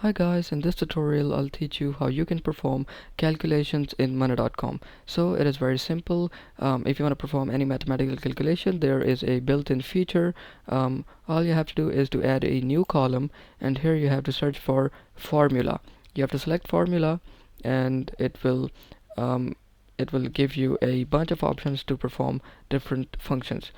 Hi guys, in this tutorial I'll teach you how you can perform calculations in money.com. So it is very simple. If you want to perform any mathematical calculation, there is a built-in feature. All you have to do is to add a new column, and here you have to search for formula. You have to select formula, and it will give you a bunch of options to perform different functions.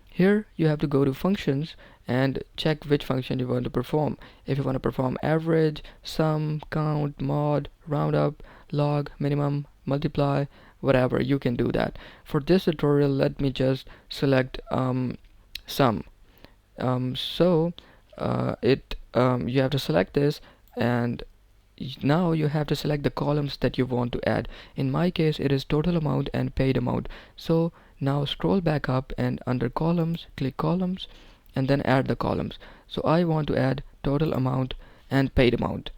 Here you have to go to functions and check which function you want to perform. If you want to perform average, sum, count, mod, roundup, log, minimum, multiply, whatever, you can do that. For this tutorial, let me just select sum. So you have to select this, and now you have to select the columns that you want to add. In my case, it is total amount and paid amount. So now scroll back up, and under columns, click columns, and then add the columns. So I want to add total amount and paid amount,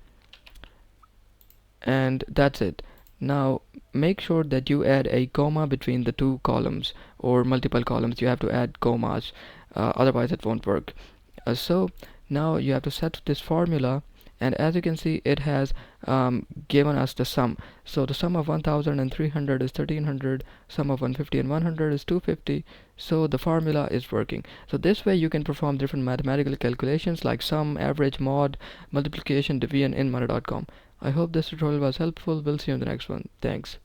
and that's it. Now make sure that you add a comma between the two columns, or multiple columns. You have to add commas, otherwise it won't work. So now you have to set this formula, and as you can see, it has given us the sum. So the sum of 1300 is 1300, sum of 150 and 100 is 250. So the formula is working. So this way you can perform different mathematical calculations like sum, average, mod, multiplication, division in money.com. I hope this tutorial was helpful. We'll see you in the next one. Thanks.